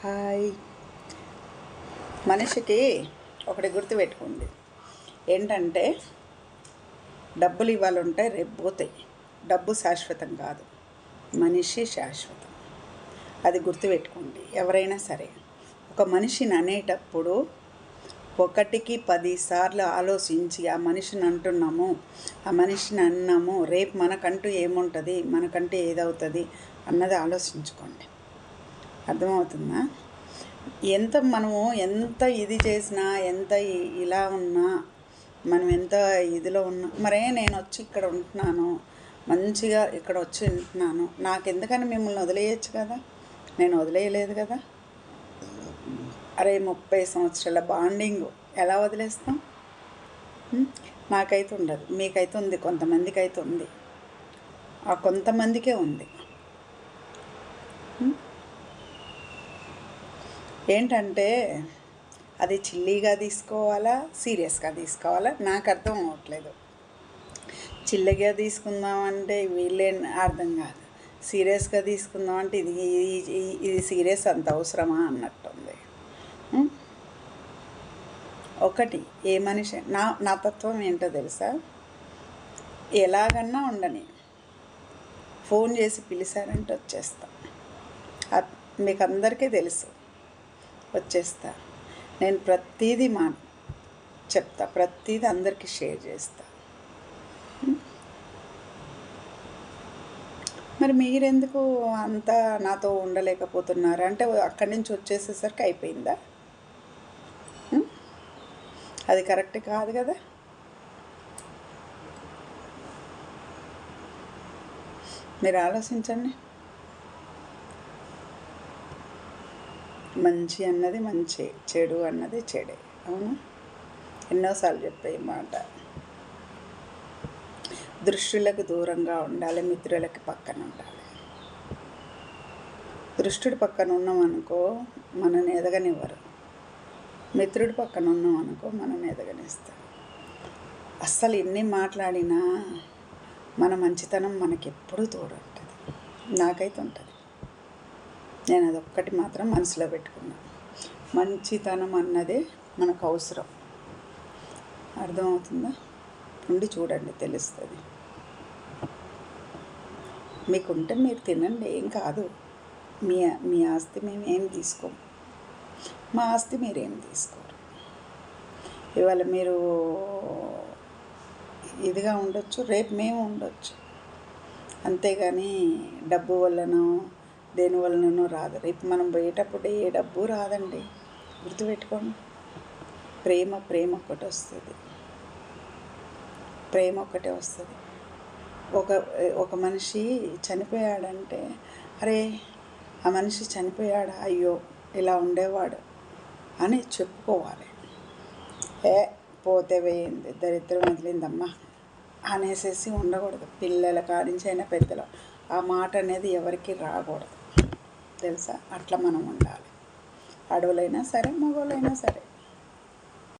Hi. మనిషికి ఒకటి గుర్తుపెట్టుకుంది ఏంటంటే, డబ్బులు ఇవాళ ఉంటాయి, రేపు పోతాయి. డబ్బు శాశ్వతం కాదు, మనిషి శాశ్వతం. అది గుర్తుపెట్టుకోండి. ఎవరైనా సరే ఒక మనిషిని అనేటప్పుడు 1కి 10 సార్లు ఆలోచించి ఆ మనిషిని అంటున్నాము, ఆ మనిషిని అన్నాము, రేపు మనకంటూ ఏముంటుంది, మనకంటూ ఏదవుతుంది అన్నది ఆలోచించుకోండి. అర్థమవుతుందా? మనము ఎంత ఇది చేసినా, ఎంత ఇలా ఉన్నా, మనం ఎంత ఇదిలో ఉన్నా, నేను వచ్చి ఇక్కడ ఉంటున్నాను, మంచిగా ఇక్కడ వచ్చి ఉంటున్నాను, నాకెందుకని మిమ్మల్ని వదిలేయచ్చు కదా. నేను వదిలేయలేదు కదా. అరే 30 సంవత్సరాల బాండింగ్ ఎలా వదిలేస్తాం? నాకైతే ఉండదు, మీకైతే ఉంది, కొంతమందికి అయితే ఉంది. ఆ కొంతమందికే ఉంది. ఏంటంటే అది చిల్లీగా తీసుకోవాలా, సీరియస్గా తీసుకోవాలా, నాకు అర్థం అవ్వట్లేదు. చిల్లిగా తీసుకుందామంటే వీళ్ళే అర్థం కాదు, సీరియస్గా తీసుకుందామంటే ఇది సీరియస్ అంత అవసరమా అన్నట్టుంది. ఒకటి, ఏ మనిషి నా తత్వం ఏంటో తెలుసా? ఎలాగన్నా ఉండని, ఫోన్ చేసి పిలిచారంటే వచ్చేస్తా. మీకు అందరికీ తెలుసు, వచ్చేస్తా. నేను ప్రతిదీ చెప్తా, ప్రతిదీ అందరికీ షేర్ చేస్తా. మరి మీరెందుకు అంతా నాతో ఉండలేకపోతున్నారు? అంటే అక్కడి నుంచి వచ్చేసేసరికి అయిపోయిందా? అది కరెక్ట్ కాదు కదా. మీరు ఆలోచించండి. మంచి అన్నది మంచి, చెడు అన్నది చెడే. అవును, ఎన్నోసార్లు చెప్పే మాట. దృష్టులకు దూరంగా ఉండాలి, మిత్రులకి పక్కన ఉండాలి. దృష్టుడి పక్కన ఉన్నామనుకో మనని ఎదగనివ్వరు, మిత్రుడి పక్కన ఉన్నామనుకో మనని ఎదగనిస్తారు. అస్సలు ఎన్ని మాట్లాడినా మన మంచితనం మనకెప్పుడూ తోడు ఉంటుంది. నాకైతే ఉంటుంది. నేను అదొక్కటి మాత్రం మనసులో పెట్టుకున్నాను. మంచితనం అన్నదే మనకు అవసరం. అర్థమవుతుందా? ఉండి చూడండి, తెలుస్తుంది. మీకుంటే మీరు తినండి, ఏం కాదు. మీ ఆస్తి మేము ఏం తీసుకోము, మా ఆస్తి మీరేం తీసుకోరు. ఇవాళ మీరు ఇదిగా ఉండొచ్చు, రేపు మేము ఉండొచ్చు. అంతేగాని డబ్బు వల్లనో దేని వలనో రాదు. రేపు మనం పోయేటప్పుడు ఏ డబ్బు రాదండి, గుర్తుపెట్టుకోండి. ప్రేమ ఒక్కటి వస్తుంది, ప్రేమ ఒక్కటే వస్తుంది. ఒక మనిషి చనిపోయాడంటే, అరే ఆ మనిషి చనిపోయాడా, అయ్యో ఇలా ఉండేవాడు అని చెప్పుకోవాలి. పోతే వేయింది, దరిద్రం వదిలిందమ్మా అనేసి ఉండకూడదు. పిల్లల కాడించి అయినా పెద్దలు ఆ మాట అనేది ఎవరికి రాకూడదు, తెలుసా? అట్లా మనం ఉండాలి. ఆడవాళ్ళైనా సరే, మగవాళ్ళైనా సరే.